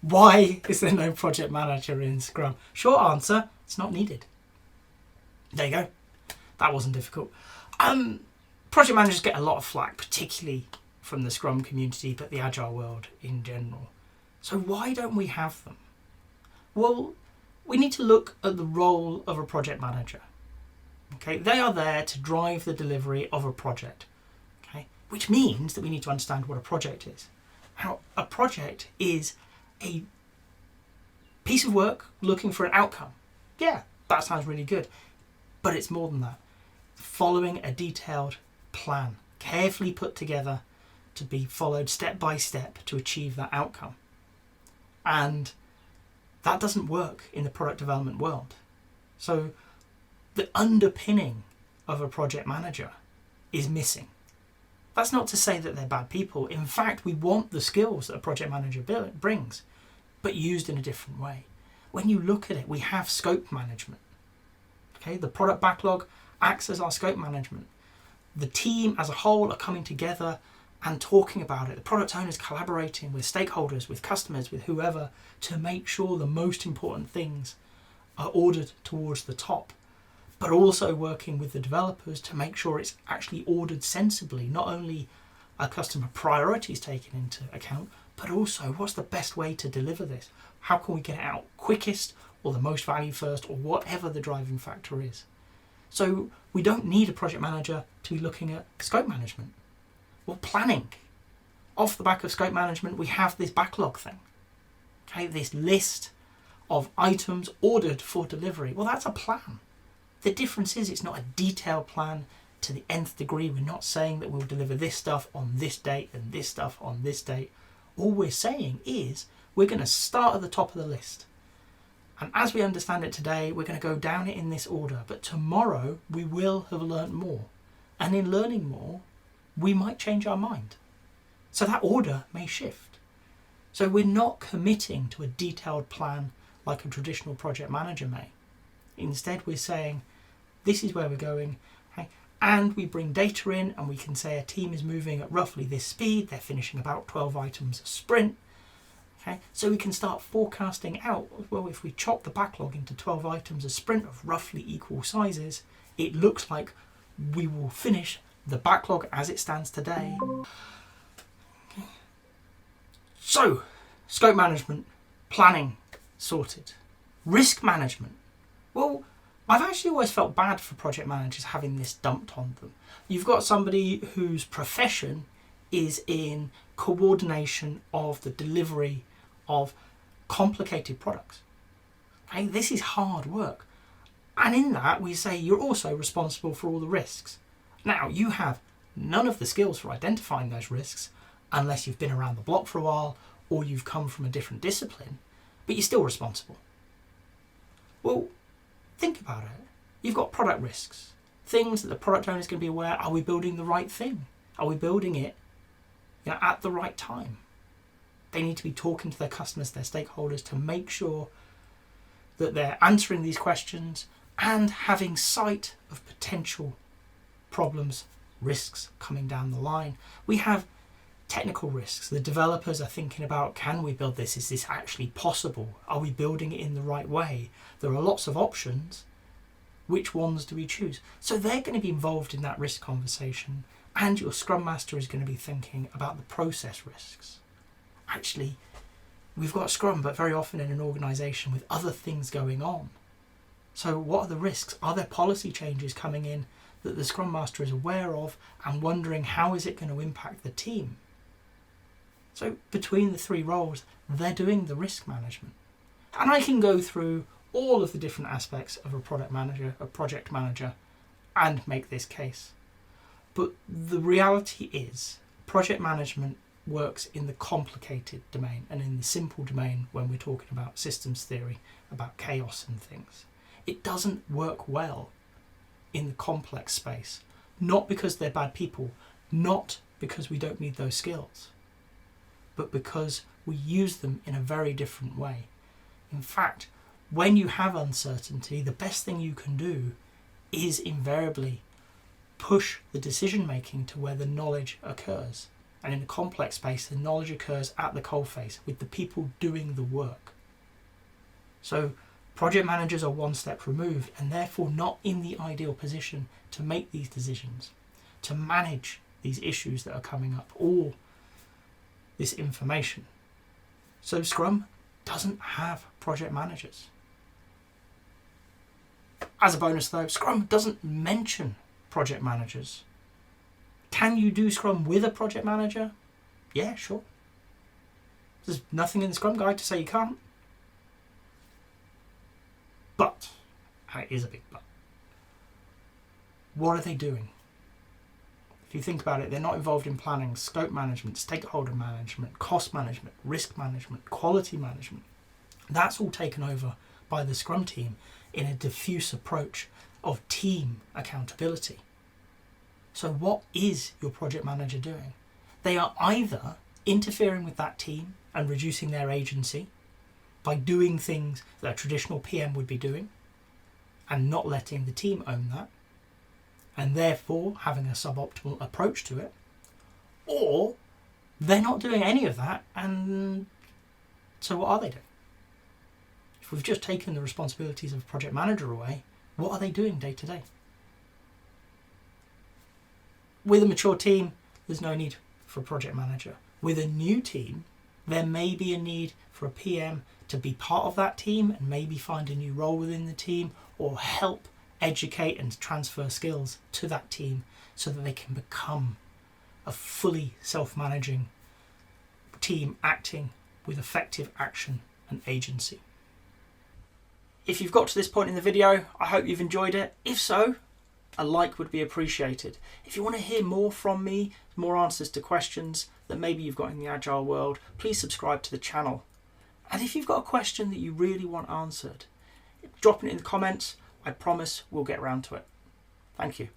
Why is there no project manager in Scrum? Short answer, it's not needed. There you go. That wasn't difficult. Project managers get a lot of flack, particularly from the Scrum community, but the Agile world in general. So why don't we have them? Well, we need to look at the role of a project manager. Okay, they are there to drive the delivery of a project. Okay, which means that we need to understand what a project is. Now, a project is a piece of work looking for an outcome. Yeah, that sounds really good. But it's more than that. Following a detailed plan, carefully put together to be followed step by step to achieve that outcome. And that doesn't work in the product development world. So the underpinning of a project manager is missing. That's not to say that they're bad people. In fact, we want the skills that a project manager brings, but used in a different way. When you look at it, we have scope management. Okay, the product backlog acts as our scope management. The team as a whole are coming together and talking about it. The product owners collaborating with stakeholders, with customers, with whoever, to make sure the most important things are ordered towards the top, but also working with the developers to make sure it's actually ordered sensibly. Not only are customer priorities taken into account, but also what's the best way to deliver this? How can we get it out quickest, or the most value first, or whatever the driving factor is? So we don't need a project manager to be looking at scope management. Well, planning. Off the back of scope management, we have this backlog thing. Okay, this list of items ordered for delivery. Well, that's a plan. The difference is it's not a detailed plan to the nth degree. We're not saying that we'll deliver this stuff on this date and this stuff on this date. All we're saying is we're going to start at the top of the list. And as we understand it today, we're going to go down it in this order. But tomorrow we will have learned more. And in learning more, we might change our mind. So that order may shift. So we're not committing to a detailed plan like a traditional project manager may. Instead, we're saying, this is where we're going. Okay? And we bring data in and we can say a team is moving at roughly this speed. They're finishing about 12 items a sprint. Okay? So we can start forecasting out, well, if we chop the backlog into 12 items a sprint of roughly equal sizes, it looks like we will finish the backlog as it stands today. Okay. So, scope management, planning, sorted. Risk management. Well, I've actually always felt bad for project managers having this dumped on them. You've got somebody whose profession is in coordination of the delivery of complicated products. Okay, this is hard work. And in that, we say you're also responsible for all the risks. Now, you have none of the skills for identifying those risks unless you've been around the block for a while or you've come from a different discipline, but you're still responsible. Well, think about it. You've got product risks, things that the product owner is going to be aware, are we building the right thing? Are we building it at the right time? They need to be talking to their customers, their stakeholders, to make sure that they're answering these questions and having sight of potential problems, risks coming down the line. We have technical risks. The developers are thinking about, can we build this? Is this actually possible? Are we building it in the right way? There are lots of options. Which ones do we choose? So they're going to be involved in that risk conversation, and your Scrum Master is going to be thinking about the process risks. Actually, we've got Scrum, but very often in an organisation with other things going on. So what are the risks? Are there policy changes coming in that the Scrum Master is aware of and wondering how is it going to impact the team? So between the three roles, they're doing the risk management. And I can go through all of the different aspects of a product manager, a project manager, and make this case. But the reality is, project management works in the complicated domain and in the simple domain when we're talking about systems theory, about chaos and things. It doesn't work well in the complex space, not because they're bad people, not because we don't need those skills, but because we use them in a very different way. In fact, when you have uncertainty, the best thing you can do is invariably push the decision making to where the knowledge occurs. And in a complex space, the knowledge occurs at the coalface with the people doing the work. So project managers are one step removed and therefore not in the ideal position to make these decisions, to manage these issues that are coming up or this information. So Scrum doesn't have project managers. As a bonus though, Scrum doesn't mention project managers. Can you do Scrum with a project manager? Yeah, sure. There's nothing in the Scrum guide to say you can't. But, and it is a big but, what are they doing? If you think about it, they're not involved in planning, scope management, stakeholder management, cost management, risk management, quality management. That's all taken over by the Scrum team in a diffuse approach of team accountability. So what is your project manager doing? They are either interfering with that team and reducing their agency by doing things that a traditional PM would be doing and not letting the team own that, and therefore having a suboptimal approach to it, or they're not doing any of that, and so what are they doing? If we've just taken the responsibilities of a project manager away, what are they doing day to day? With a mature team, there's no need for a project manager. With a new team, there may be a need for a PM to be part of that team and maybe find a new role within the team or help educate and transfer skills to that team so that they can become a fully self-managing team acting with effective action and agency. If you've got to this point in the video, I hope you've enjoyed it. If so, a like would be appreciated. If you want to hear more from me, more answers to questions that maybe you've got in the Agile world, please subscribe to the channel. And if you've got a question that you really want answered, drop it in the comments. I promise we'll get around to it. Thank you.